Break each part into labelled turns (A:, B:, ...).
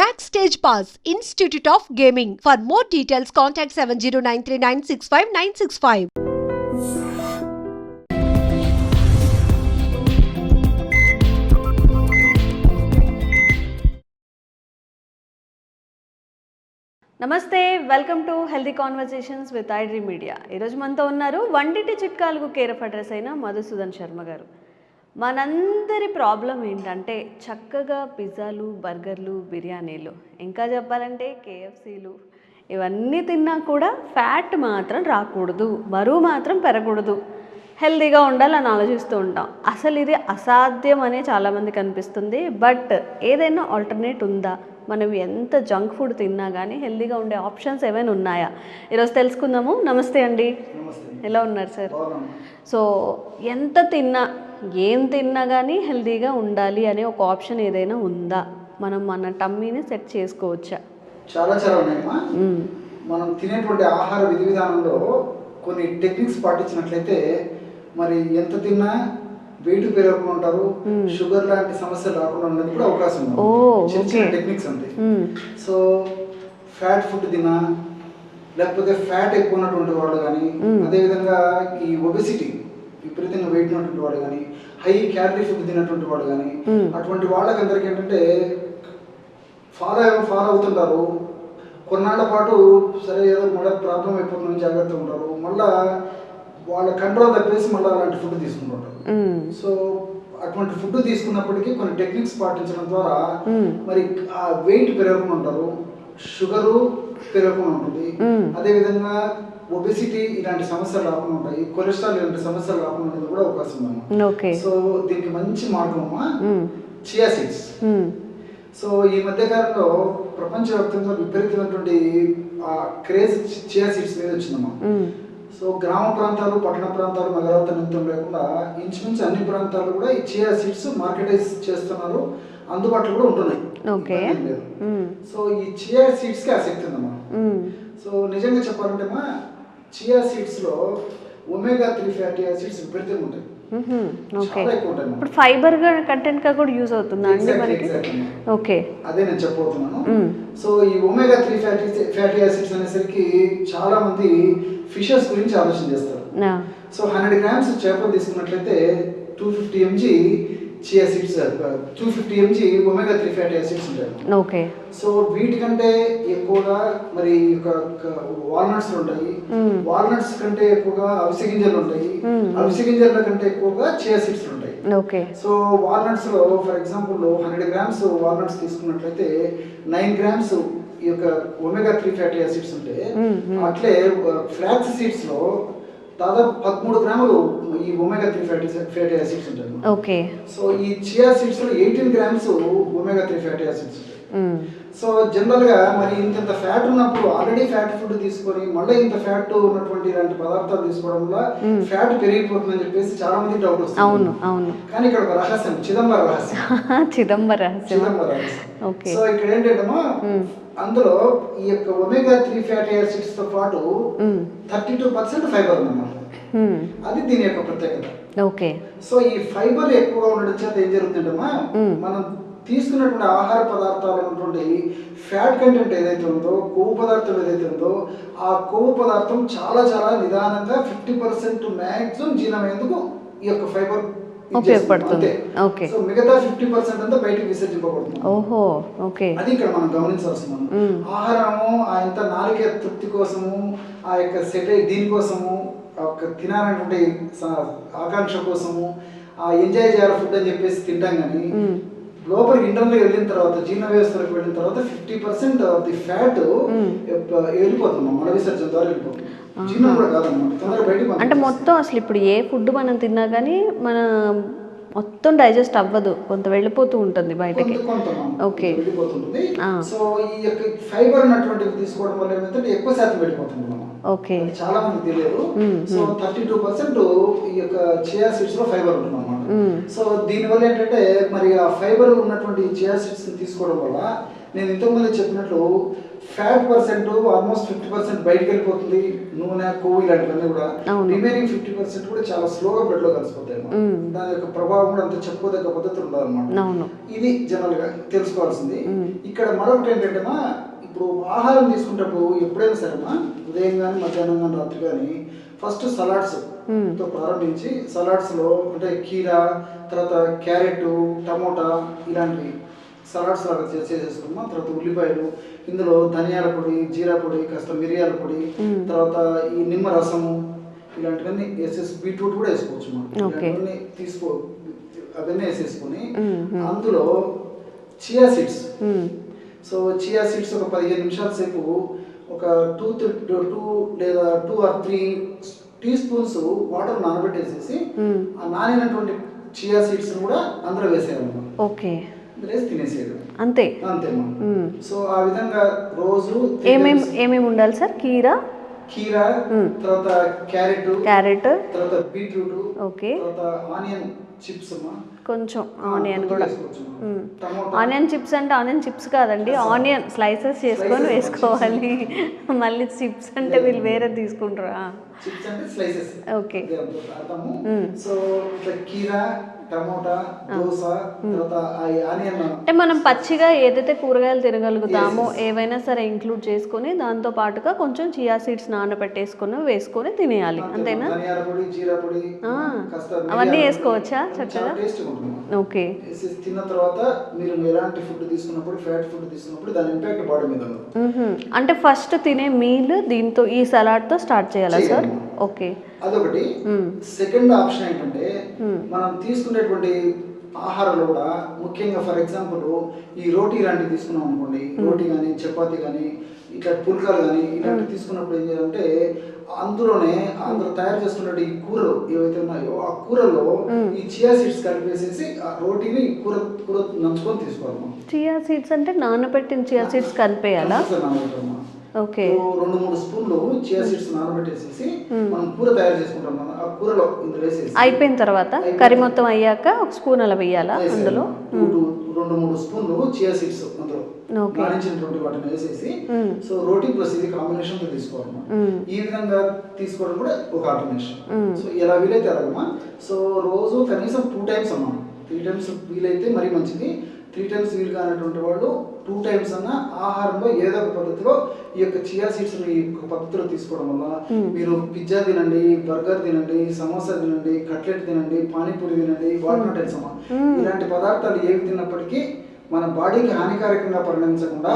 A: Backstage Pass, Institute of Gaming. For more details, contact 7093965965965.
B: నమస్తే, welcome to healthy conversations with ఐడ్రీ media. ఈరోజు మనతో ఉన్నారు వంటింటి చిట్కాలకు కేర్ ఆఫ్ అడ్రస్ అయిన మధుసూదన్ శర్మ గారు. మనందరి ప్రాబ్లం ఏంటంటే చక్కగా పిజ్జాలు, బర్గర్లు, బిర్యానీలు, ఇంకా చెప్పాలంటే కేఎఫ్సీలు ఇవన్నీ తిన్నా కూడా ఫ్యాట్ మాత్రం రాకూడదు, బరువు మాత్రం పెరగకూడదు, హెల్దీగా ఉండాలని ఆలోచిస్తూ ఉంటాం. అసలు ఇది అసాధ్యం అనే చాలామందికి అనిపిస్తుంది. బట్ ఏదైనా ఆల్టర్నేట్ ఉందా? మనం ఎంత జంక్ ఫుడ్ తిన్నా కానీ హెల్దీగా ఉండే ఆప్షన్స్ ఏమైనా ఉన్నాయా? ఈరోజు తెలుసుకుందాము. నమస్తే అండి, ఎలా ఉన్నారు సార్? సో ఎంత తిన్నా, ఏం తిన్నా కానీ హెల్దీగా ఉండాలి అనే ఒక ఆప్షన్ ఏదైనా ఉందా? మనం మన టమ్మీని సెట్ చేసుకోవచ్చా?
C: చాలా చాలా ఉన్నాయమ్మా. మనం తినేటువంటి ఆహార విధి విధానంలో కొన్ని టెక్నిక్స్ పాటించినట్లయితే మరి ఎంత తిన్నా వెయిట్ పెరగకుండా ఉంటారు, షుగర్ లాంటి సమస్యలు రాకుండా ఉండడానికి కూడా అవకాశం ఉంది. చిన్న చిన్న టెక్నిక్స్ అంతే. సో ఫ్యాట్ ఫుడ్ తిన్నా, లేకపోతే ఫ్యాట్ ఎక్కువ ఉన్నటువంటి వాడు కానీ, అదేవిధంగా ఈ ఒబెసిటీ విపరీతంగా వెయిట్ ఉన్నటువంటి వాడు కానీ, హై క్యాలరీ ఫుడ్ తిన్నటువంటి వాడు కానీ, అటువంటి వాళ్ళకి అందరికి ఏంటంటే ఫాలో అవుతుంటారు. కొన్నాళ్ళ పాటు సరే ఏదో మళ్ళీ ప్రాబ్లం అయిపోతుందని జాగ్రత్తగా ఉంటారు, మళ్ళా వాళ్ళ కంట్రోల్ తప్పేసి మళ్ళీ అలాంటి ఫుడ్ తీసుకుంటుంటారు. సో అటువంటి ఫుడ్ తీసుకున్నప్పటికీ కొన్ని టెక్నిక్స్ పాటించడం ద్వారా మరి ఆ వెయిట్ పెరగకుండా ఉంటారు, షుగరు పెరగకుండా ఉంటుంది, అదేవిధంగా ఒబెసిటీ ఇలాంటి సమస్యలు రాకుండా ఉంటాయి, కొలెస్ట్రాల్ ఇలాంటి సమస్యలు రాకుండా ఉండేది కూడా అవకాశం ఉంది. సో దీనికి మంచి మార్గం అమ్మా చియా సీడ్స్. సో ఈ మధ్యకాలంలో ప్రపంచవ్యాప్తంగా విపరీతమైనటువంటి క్రేజ్ చియా సీడ్స్ మీద వచ్చిందమ్మా. సో గ్రామ ప్రాంతాలు, పట్టణ ప్రాంతాలు, నగరాలతో నిమిత్తం లేకుండా ఇంచుమించు అన్ని ప్రాంతాలు కూడా ఈ చియా సీడ్స్ మార్కెటైజ్ చేస్తున్నారు, అందుబాటులో కూడా ఉంటున్నాయి. సో ఈ చియా సీడ్స్ కి ఆసక్తి ఉందమ్మా. సో నిజంగా చెప్పాలంటే మా చియా సీడ్స్ లో ఒమేగా 3 ఫ్యాటీ యాసిడ్స్ విపరీతంగా ఉంటాయి.
B: ఇప్పుడు ఫైబర్ కంటెంట్ గా కూడా యూజ్ అవుతుందా అండి మనకి? ఓకే,
C: అదే నేను చెప్పబోతున్నాను. సో ఈ ఒమేగా 3 ఫ్యాటీ యాసిడ్స్ అనేసరికి చాలా మంది ఫిషెస్ గురించి ఆలోచన చేస్తారు. సో 100 గ్రామ్స్ చేపలు తీసుకున్నట్లయితే 250 mg chia seeds, 250 mg omega 3 fatty acids ఉంటాయి.
B: ఓకే. సో
C: వీటికంటే ఎక్కువగా మరి వాల్నట్స్ ఉంటాయి, వాల్నట్స్ కంటే ఎక్కువగా అవిసె గింజలు ఉంటాయి, అవిసె గింజల కంటే ఎక్కువగా చియా సీడ్స్ ఉంటాయి.
B: ఓకే.
C: సో వాల్నట్స్ లో ఫర్ ఎగ్జాంపుల్ 100 గ్రామ్స్ వాల్నట్స్ తీసుకున్నట్లయితే 9 గ్రామ్స్ ఈ యొక్క ఒమేగా 3 ఫ్యాటీ యాసిడ్స్ ఉంటే, అట్లే ఫ్లాక్స్ సీడ్స్ లో దాదాపు 13 గ్రాములు ఈ ఒమేగా 3 ఫ్యాటీ యాసిడ్స్ ఉంటాయి.
B: ఓకే.
C: సో ఈ చియా సీడ్స్ లో 18 గ్రామ్స్ ఒమేగా 3 ఫ్యాటీ యాసిడ్స్ ఉంటాయి. సో జనరల్ గా మరి ఇంత ఫ్యాట్ ఉన్నప్పుడు ఆల్రెడీ ఫ్యాట్ ఫుడ్ తీసుకొని మళ్ళీ ఇంత ఫ్యాట్ ఉన్నటువంటి ఇలాంటి పదార్థాలు తీసుకోవడం వల్ల ఫ్యాట్ పెరిగిపోతుందని చెప్పేసి చాలా మంది డౌట్ వస్తుంది.
B: అవును అవును.
C: కానీ ఇక్కడ ఒక రహస్యం, చిదంబర రహస్యం. సో ఇక్కడ ఏంటంటే అందులో ఈ యొక్క ఒమేగా 3 ఫ్యాటీ యాసిడ్స్ తో పాటు 32% ఫైబర్ ఉందన్నమాట. అది దీని యొక్క ప్రత్యేకత.
B: ఓకే.
C: సో ఈ ఫైబర్ ఎక్కువగా ఉండడం చేత ఏం జరుగుతుందమ్మా, మనం తీసుకున్నటువంటి ఆహార పదార్థాలు ఉన్నటువంటి ఫ్యాట్ కంటెంట్ ఏదైతే ఉందో, కొవ్వు పదార్థం ఏదైతే ఉందో, ఆ కొవ్వు పదార్థం చాలా చాలా నిదానంగా 50% మ్యాక్సిమం జీర్ణమయ్యేందుకు ఈ యొక్క ఫైబర్
B: ఉపయోగపడుతుంది. ఓకే.
C: సో మిగతా 50% అంతా బయటకు విసర్జింపబడుతుంది.
B: ఓహో, ఓకే.
C: అది ఇక్కడ మనం గమనించాల్సింది. ఆహారము ఆ ఇంత నాలుగే తృప్తి కోసము, ఆ యొక్క దీనికోసము, తినాలనేటువంటి ఆకాంక్ష కోసము, ఆ ఎంజాయ్ చేయాలి ఫుడ్ అని చెప్పేసి తింటాం. కానీ లోపలికి ఇంటర్నల్ వెళ్ళిన తర్వాత, జీర్ణ వ్యవస్థలోకి వెళ్ళిన తర్వాత 50% ఆఫ్ ది ఫ్యాట్ వెళ్ళిపోతుంది, మల విసర్జన ద్వారా వెళ్ళిపోతుంది. జీర్ణం కూడా కాదన్నమాట, తొందరగా బయటకు.
B: అంటే మొత్తం అసలు ఇప్పుడు ఏ ఫుడ్ మనం తిన్నా కానీ మన మొత్తం డైజెస్ట్ అవ్వదు, కొంత వెళ్ళిపోతూ ఉంటుంది బయటకి. ఓకే,
C: వెళ్ళిపోతుంది. సో ఈ యొక్క ఫైబర్ ఉన్నటువంటివి తీసుకోవడం వల్ల ఏమంటే ఎక్కువ శాతం వెళ్ళిపోతుంది.
B: ఓకే,
C: చాలా మంది తెలియదు. సో 32% ఈ యొక్క చియా సీడ్స్ లో ఫైబర్ ఉంటుంది అన్నమాట. సో దీనివల్ల ఏంటంటే మరి ఆ ఫైబర్ ఉన్నటువంటి చియా సీడ్స్ తీసుకోవడం వల్ల నేను ఇంతకుముందు చెప్పినట్లు ఫ్యాట్ పర్సెంట్ ఆల్మోస్ట్ 50% బయటకు వెళ్ళిపోతుంది, నూనె కొవ్వు ఇలాంటివన్నీ కూడా. రిమైనింగ్ 50% కూడా చాలా స్లోగా బ్లడ్ లో కలిసిపోతాయి. దాని యొక్క ప్రభావం కూడా అంత చెప్పుకోదగ్గ పద్ధతి ఉండాలన్నమాట. ఇది జనరల్ గా తెలుసుకోవాల్సింది. ఇక్కడ మరొకటి ఏంటంటే ఇప్పుడు ఆహారం తీసుకునేటప్పుడు ఎప్పుడైనా సరేమా, ఉదయం కానీ మధ్యాహ్నం కానీ రాత్రి కానీ ఫస్ట్ సలాడ్స్ తో ప్రారంభించి, సలాడ్స్ లో అంటే కీరా, తర్వాత క్యారెట్, టమోటా ఇలాంటివి సలాడ్స్ లాగా చేసేసుకున్నాం. తర్వాత ఉల్లిపాయలు, ఇందులో ధనియాల పొడి, జీరా పొడి, కాస్త మిరియాల పొడి, తర్వాత ఈ నిమ్మ రసము ఇలాంటివన్నీ వేసేసి, బీట్రూట్ కూడా వేసుకోవచ్చు మనం. ఇలాంటివన్నీ అవన్నీ వేసేసుకుని అందులో chia seeds, so chia seeds ఒక 15 నిమిషాల సేపు ఒక 2 లేదా 2 or 3 టీ స్పూన్స్ వాటర్ నానబెట్టేసేసి ఆ నానినటువంటి చియా సీడ్స్ కూడా అందులో వేసేయాలన్నమాట.
B: ఓకే,
C: వేసి తినేసేయడం
B: అంతే
C: అంతేమా. సో ఆ విధంగా రోజు
B: ఏమేమి ఉండాలి సార్? కీరా,
C: తర్వాత క్యారెట్, తర్వాత బీట్రూట్,
B: ఓకే,
C: తర్వాత ఆనియన్ చిప్స్,
B: కొంచెం ఆనియన్ కూడా. ఆనియన్ చిప్స్ అంటే ఆనియన్ చిప్స్ కాదండి, ఆనియన్ స్లైసెస్ చేసుకొని వేసుకోవాలి. మళ్ళీ చిప్స్ అంటే వీళ్ళు వేరే తీసుకుంటారా?
C: చిప్స్ అంటే స్లైసెస్.
B: ఓకే.
C: సో కీరా, టమోటా, దోస, తర్వాత ఆనియన్.
B: అంటే మనం పచ్చిగా ఏదైతే కూరగాయలు తినగలుగుతామో ఏవైనా సరే ఇంక్లూడ్ చేసుకొని దాంతో పాటుగా కొంచెం చియా సీడ్స్ నానబెట్టేసుకొని వేసుకొని తినేయాలి, అంతేనా?
C: ధనియాల పొడి, జీరా పొడి,
B: అవన్నీ వేసుకోవచ్చా చక్కగా? ఓకే.
C: తిన్న తర్వాత మీరు ఎలాంటి ఫుడ్ తీసుకున్నప్పుడు, ఫ్యాట్ ఫుడ్ తీసుకున్నప్పుడు దాని ఇంపాక్ట్ బాడీ మీద ఉంది.
B: అంటే ఫస్ట్ తినే మీల్ దీంతో, ఈ సలాడ్ తో స్టార్ట్ చేయాలా సార్? ఓకే,
C: అదొకటి. సెకండ్ ఆప్షన్ ఏంటంటే మనం తీసుకునేటువంటి ఆహారంలో కూడా ముఖ్యంగా ఫర్ ఎగ్జాంపుల్ ఈ రోటీ లాంటివి తీసుకున్నాం అనుకోండి, రోటీ కానీ చపాతీ కానీ ఇట్లా పుల్కాలు కానీ ఇలాంటివి తీసుకున్నప్పుడు ఏం చేయాలంటే అందులో తయారు చేసుకున్నట్టు ఈ కూరలు ఏవైతే ఉన్నాయో ఆ కూరలో ఈ చియా సీడ్స్ కలిపేసేసి ఆ రోటీని కూర నంచుకొని తీసుకోవాలి.
B: చియా సీడ్స్ అంటే నానబెట్టిన చియా సీడ్స్ కలిపేయాలా? ఓకే.
C: 2-3 స్పూన్లు చియా సీడ్స్ నానబెట్టేసేసి మనం కూర తయారు చేసుకుంటాం కదా, ఆ కూరలో ఇందులో వేసేసి
B: అయిపోయిన తర్వాత కర్రీ మొత్తం అయ్యాక 1 స్పూన్ అలా వేయాలా అందులో?
C: 2-3 స్పూన్లు చియా సీడ్స్ అందులో నానించినటువంటి వాటిని వేసేసి, సో రోటీ ప్లస్ ఇది కాంబినేషన్ తో తీసుకోవాలి. ఈ విధంగా తీసుకోవడం కూడా ఒక ఆల్టర్నేషన్. సో ఎలా వీలైతే అలాగమ్మా. సో రోజు కనీసం 2 times అమ్మా, 3 times వీలైతే మరీ మంచిది. 3 times వీలు కానటువంటి వాళ్ళు 2 times అన్నా ఆహారంలో ఏదో ఒక పద్ధతిలో ఈ యొక్క చియా సీడ్స్ ఈ పద్ధతిలో తీసుకోవడం వల్ల మీరు పిజ్జా తినండి, బర్గర్ తినండి, సమోసా తినండి, కట్లెట్ తినండి, పానీపూరి తినండి, వాటర్ టైల్స్ అమ్మా, ఇలాంటి పదార్థాలు ఏవి తిన్నప్పటికీ మన బాడీకి హానికారకంగా పరిణమించకుండా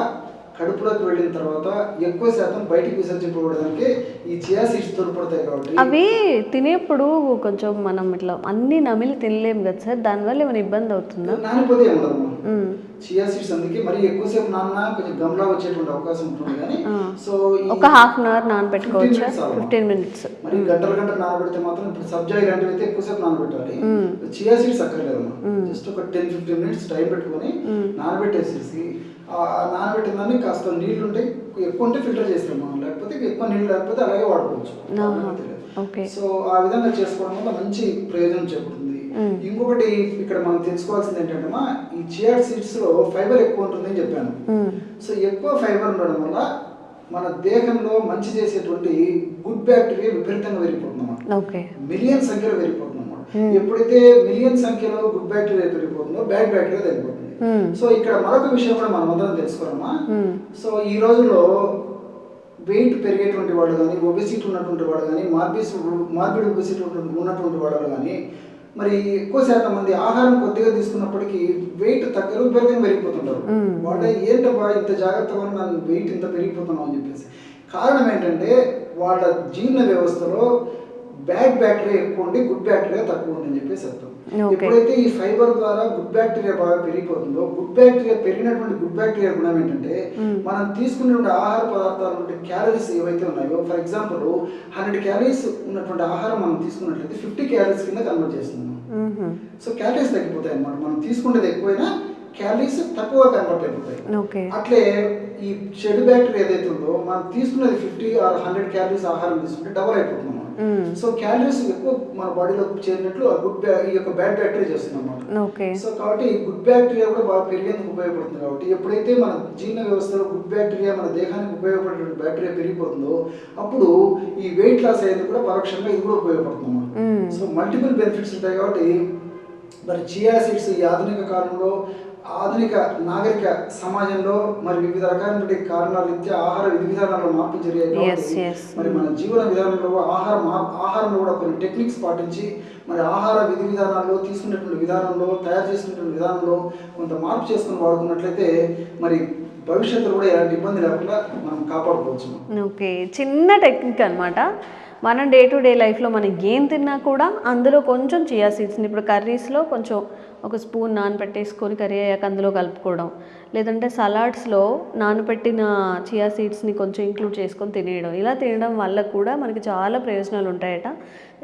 C: కడుపులోకి వెళ్ళిన తర్వాత ఎక్కువ శాతం బయటికి విసర్జింపబడడానికి ఈ చియా సీడ్స్ తోడ్పడతాయి. కాబట్టి
B: అవి తినేప్పుడు కొంచెం మనం ఇట్లా అన్ని నమిలి తినలేము కదా సార్, దానివల్ల ఏమైనా ఇబ్బంది అవుతుందా?
C: నానిపోతే ఉండదు చియా సీడ్స్, అందుకే మరి ఎక్కువసేపు నాన్న కొంచెం గమ్లా వచ్చేటువంటి అవకాశం ఉంటుంది. కానీ సో
B: ఒక 1/2 hour నానబెట్టుకోవచ్చు, 15 minutes.
C: మరి గంటలు నానబెడితే మాత్రం ఇప్పుడు సబ్జా ఇలాంటివి అయితే ఎక్కువసేపు నానబెట్టాలి. చియా సీడ్స్ అక్కర్లేదమ్మా, జస్ట్ ఒక 10-15 minutes టైం పెట్టుకొని నానబెట్టేసేసి నానబెట్టిన దాన్ని కాస్త నీళ్లు ఉంటే ఎక్కువ ఉంటే ఫిల్టర్ చేస్తాం మనం, లేకపోతే ఎక్కువ నీళ్ళు లేకపోతే అలాగే వాడుకోవచ్చు. సో ఆ విధంగా చేసుకోవడం వల్ల మంచి ప్రయోజనం చేకూరుతుంది. ఇంకొకటి ఇక్కడ మనం తెలుసుకోవాల్సింది ఏంటంటే ఈ చియా సీడ్స్ లో ఫైబర్ ఎక్కువ ఉంటుందని చెప్పాను. సో ఎక్కువ ఫైబర్ ఉండడం వల్ల మన దేహంలో మంచి చేసేటువంటి గుడ్ బ్యాక్టీరియా విపరీతంగా పెరిగిపోతుందన్నమాట. మిలియన్ సంఖ్యలో పెరిగిపోతుందన్నమాట. ఎప్పుడైతే మిలియన్ సంఖ్యలో గుడ్ బ్యాక్టీరియా పెరిగిపోతుందో బ్యాడ్ బ్యాక్టీరియా తగ్గిపోతుంది. సో ఇక్కడ మరొక విషయం కూడా మనం అందరం తెలుసుకోవాలమ్మా. సో ఈ రోజుల్లో వెయిట్ పెరిగేటువంటి వాళ్ళు కానీ, ఒబెసిటీ ఉన్నటువంటి వాళ్ళు కానీ, మార్బిడ్ ఒబెసిటీ ఉన్నటువంటి వాళ్ళు కానీ మరి ఎక్కువ శాతం మంది ఆహారం కొద్దిగా తీసుకున్నప్పటికీ వెయిట్ తగ్గరు, విపరీతంగా పెరిగిపోతుంటారు. వాళ్ళ ఏంటబ్బా ఇంత జాగ్రత్తగా నన్ను వెయిట్ ఇంత పెరిగిపోతున్నాం అని చెప్పేసి. కారణం ఏంటంటే వాళ్ళ జీర్ణ వ్యవస్థలో బ్యాడ్ బ్యాక్టీరియా ఎక్కువ ఉండి గుడ్ బ్యాక్టీరియా తక్కువ ఉందని చెప్పేసి అర్థం. ఎప్పుడైతే ఈ ఫైబర్ ద్వారా గుడ్ బ్యాక్టీరియా బాగా పెరిగిపోతుందో, గుడ్ బ్యాక్టీరియా పెరిగినటువంటి గుడ్ బ్యాక్టీరియా గుణం ఏంటంటే మనం తీసుకున్నటువంటి ఆహార పదార్థాలు క్యాలరీస్ ఏవైతే ఉన్నాయో, ఫర్ ఎగ్జాంపుల్ 100 calories ఉన్నటువంటి ఆహారం మనం తీసుకున్నట్లయితే 50 calories కింద కన్వర్ట్ చేస్తున్నాం. సో క్యాలరీస్ తగ్గిపోతాయి అన్నమాట. మనం తీసుకునేది ఎక్కువైనా క్యాలరీస్ తక్కువ కన్వర్ట్ అయిపోతాయి. అట్లే ఈ చెడు బ్యాక్టీరియా ఏదైతే ఉందో మనం తీసుకున్నది 50 or 100 calories ఆహారం తీసుకుంటే డబల్ అయిపోతుంది. సో క్యాలరీస్ ఎక్కువ మన బాడీలో చేరినట్లు ఈ యొక్క బ్యాడ్ బ్యాక్టీరియా చేస్తుంది అన్నమాట.
B: ఓకే.
C: సో కాబట్టి గుడ్ బ్యాక్టీరియా కూడా బాగా పెరిగేందుకు ఉపయోగపడుతుంది. కాబట్టి ఎప్పుడైతే మన జీర్ణ వ్యవస్థలో గుడ్ బ్యాక్టీరియా మన దేహానికి ఉపయోగపడే బ్యాక్టీరియా పెరిగిపోతుందో అప్పుడు ఈ వెయిట్ లాస్ అయ్యేది కూడా పరోక్షంగా ఇది కూడా ఉపయోగపడుతుంది అన్నమాట. సో మల్టిపుల్ బెనిఫిట్స్ ఉంటాయి. కాబట్టి మరి చియా సీడ్స్ ఈ ఆధునిక కాలంలో ఆధునిక నాగరిక సమాజంలో మరి వివిధ రకాలైన కారణాల రీత్యా ఆహార విధి విధానాల్లో మార్పులు జరిగాయి. కాబట్టి మరి మన జీవన విధానంలో ఆహారంలో కూడా కొన్ని టెక్నిక్స్ పాటించి మరి ఆహార విధి విధానాల్లో తీసుకునేటువంటి విధానంలో తయారు చేసుకునేటువంటి విధానంలో కొంత మార్పు చేసుకుని వాడుకున్నట్లయితే మరి భవిష్యత్తులో కూడా ఎలాంటి ఇబ్బంది లేకుండా మనం కాపాడుకోవచ్చు.
B: ఓకే, చిన్న టెక్నిక్ అనమాట. మనం డే టు డే లైఫ్లో మనం ఏం తిన్నా కూడా అందులో కొంచెం చియా సీడ్స్ని ఇప్పుడు కర్రీస్లో కొంచెం ఒక స్పూన్ నానబెట్టేసుకొని కర్రీ అయ్యాక అందులో కలుపుకోవడం, లేదంటే సలాడ్స్లో నానబెట్టిన చియా సీడ్స్ని కొంచెం ఇంక్లూడ్ చేసుకొని తినేయడం, ఇలా తినడం వల్ల కూడా మనకి చాలా ప్రయోజనాలు ఉంటాయట.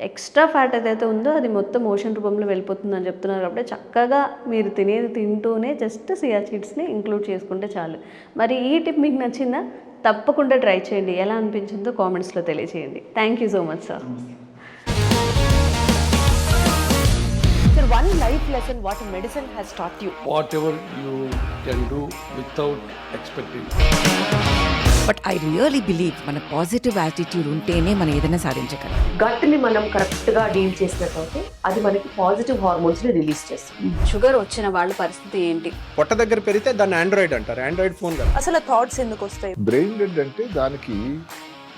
B: ఎక్స్ట్రా ఫ్యాట్ ఏదైతే ఉందో అది మొత్తం మోషన్ రూపంలో వెళ్ళిపోతుందని చెప్తున్నారు. కాబట్టి చక్కగా మీరు తినేది తింటూనే జస్ట్ చియా సీడ్స్ని ఇంక్లూడ్ చేసుకుంటే చాలు. మరి ఈ టిప్ మీకు నచ్చిందా? తప్పకుండా ట్రై చేయండి. ఎలా అనిపించిందో కామెంట్స్లో తెలియజేయండి. Thank you so much sir.
A: Sir, one life lesson what medicine has taught you.
D: Whatever you can do without expecting.
E: But I really believe మన పాజిటివ్ యాటిట్యూడ్ ఉంటేనే మనం ఏదైనా సాధించగలం.
F: గట్ని మనం కరెక్ట్గా డీల్ చేసినట్లయితే అది మనకి పాజిటివ్ హార్మోన్స్ని రిలీజ్ చేస్తుంది.
B: షుగర్ వచ్చిన వాళ్ళ పరిస్థితి ఏంటి?
G: పొట్ట దగ్గర పెరిగితే దాన్ని ఆండ్రాయిడ్ అంటారు, ఆండ్రాయిడ్ ఫోన్ కదా.
F: అసలు థాట్స్ ఎందుకు వస్తాయి?
H: బ్రెయిన్ డెడ్ అంటే దానికి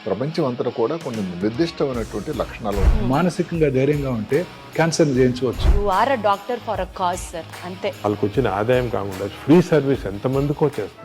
H: ప్రపంచం అంతా కూడా కొన్ని నిర్దిష్టమైనటువంటి లక్షణాలు ఉంటాయి.
I: మానసికంగా ధైర్యంగా ఉంటే క్యాన్సర్ జయించవచ్చు.
A: You are a doctor for a cause, sir. అంతే.
J: వాళ్ళకు వచ్చిన ఆదాయం కాకుండా ఫ్రీ సర్వీస్ ఎంతమందికో చేస్తారు.